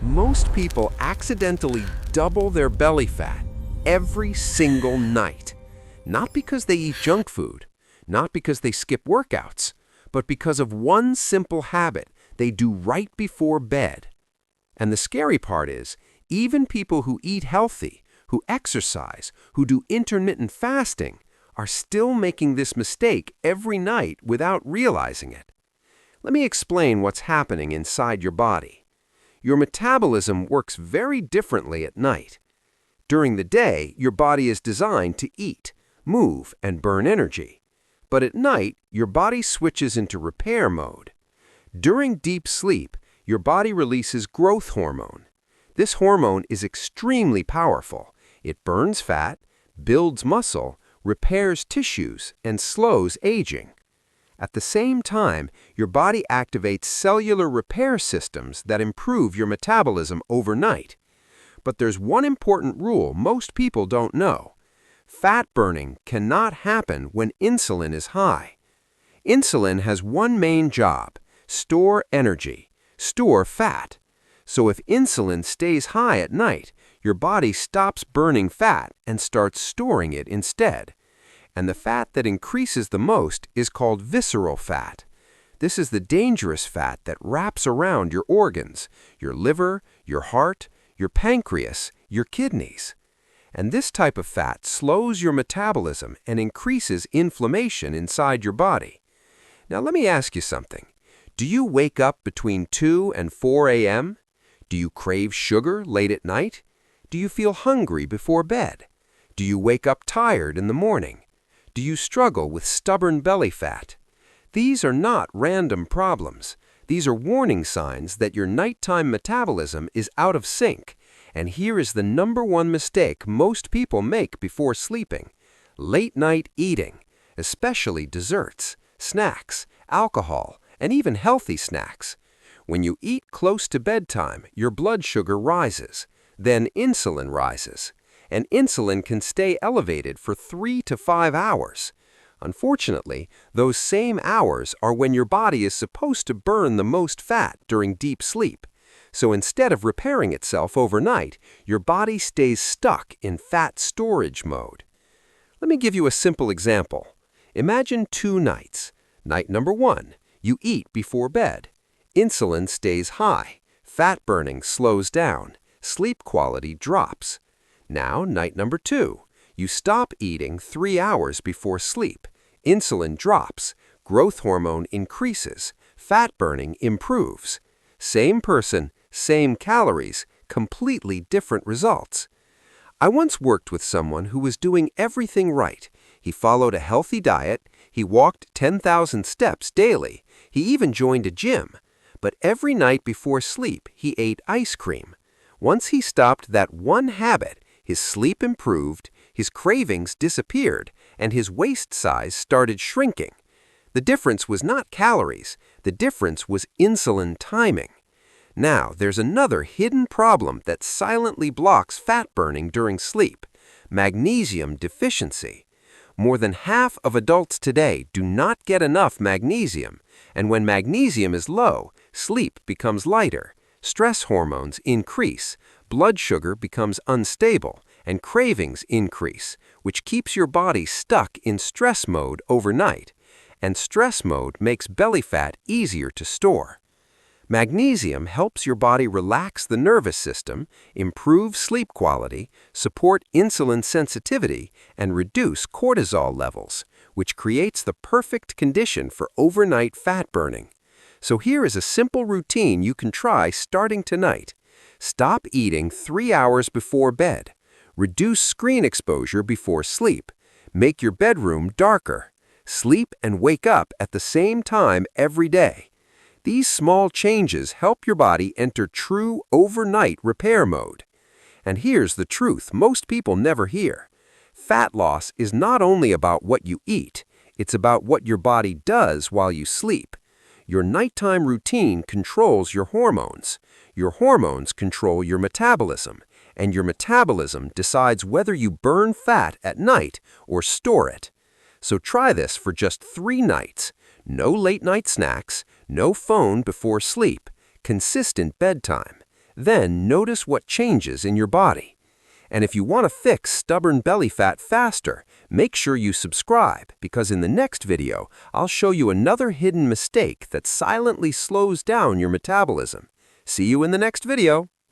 Most people accidentally double their belly fat every single night. Not because they eat junk food, not because they skip workouts, but because of one simple habit they do right before bed. And the scary part is, even people who eat healthy, who exercise, who do intermittent fasting, are still making this mistake every night without realizing it. Let me explain what's happening inside your body. Your metabolism works very differently at night. During the day, your body is designed to eat, move, and burn energy. But at night, your body switches into repair mode. During deep sleep, your body releases growth hormone. This hormone is extremely powerful. It burns fat, builds muscle, repairs tissues, and slows aging. At the same time, your body activates cellular repair systems that improve your metabolism overnight. But there's one important rule most people don't know. Fat burning cannot happen when insulin is high. Insulin has one main job: store energy, store fat. So if insulin stays high at night, your body stops burning fat and starts storing it instead. And the fat that increases the most is called visceral fat. This is the dangerous fat that wraps around your organs, your liver, your heart, your pancreas, your kidneys. And this type of fat slows your metabolism and increases inflammation inside your body. Now let me ask you something. Do you wake up between 2 and 4 a.m.? Do you crave sugar late at night? Do you feel hungry before bed? Do you wake up tired in the morning? Do you struggle with stubborn belly fat? These are not random problems. These are warning signs that your nighttime metabolism is out of sync. And here is the #1 mistake most people make before sleeping: late night eating, especially desserts, snacks, alcohol, and even healthy snacks. When you eat close to bedtime, your blood sugar rises. Then insulin rises. And insulin can stay elevated for 3 to 5 hours. Unfortunately, those same hours are when your body is supposed to burn the most fat during deep sleep. So instead of repairing itself overnight, your body stays stuck in fat storage mode. Let me give you a simple example. Imagine 2 nights. Night number 1, you eat before bed. Insulin stays high. Fat burning slows down. Sleep quality drops. Now, night number 2, you stop eating 3 hours before sleep. Insulin drops, growth hormone increases, fat burning improves. Same person, same calories, completely different results. I once worked with someone who was doing everything right. He followed a healthy diet, he walked 10,000 steps daily, he even joined a gym. But every night before sleep, he ate ice cream. Once he stopped that one habit, his sleep improved, his cravings disappeared, and his waist size started shrinking. The difference was not calories, the difference was insulin timing. Now, there's another hidden problem that silently blocks fat burning during sleep: magnesium deficiency. More than half of adults today do not get enough magnesium, and when magnesium is low, sleep becomes lighter, stress hormones increase, blood sugar becomes unstable, and cravings increase, which keeps your body stuck in stress mode overnight. And stress mode makes belly fat easier to store. Magnesium helps your body relax the nervous system, improve sleep quality, support insulin sensitivity, and reduce cortisol levels, which creates the perfect condition for overnight fat burning. So here is a simple routine you can try starting tonight. Stop eating 3 hours before bed. Reduce screen exposure before sleep. Make your bedroom darker. Sleep and wake up at the same time every day. These small changes help your body enter true overnight repair mode. And here's the truth most people never hear. Fat loss is not only about what you eat, it's about what your body does while you sleep. Your nighttime routine controls your hormones. Your hormones control your metabolism, and your metabolism decides whether you burn fat at night or store it. So try this for just 3 nights. No late-night snacks, no phone before sleep, consistent bedtime. Then notice what changes in your body. And if you want to fix stubborn belly fat faster, make sure you subscribe, because in the next video, I'll show you another hidden mistake that silently slows down your metabolism. See you in the next video.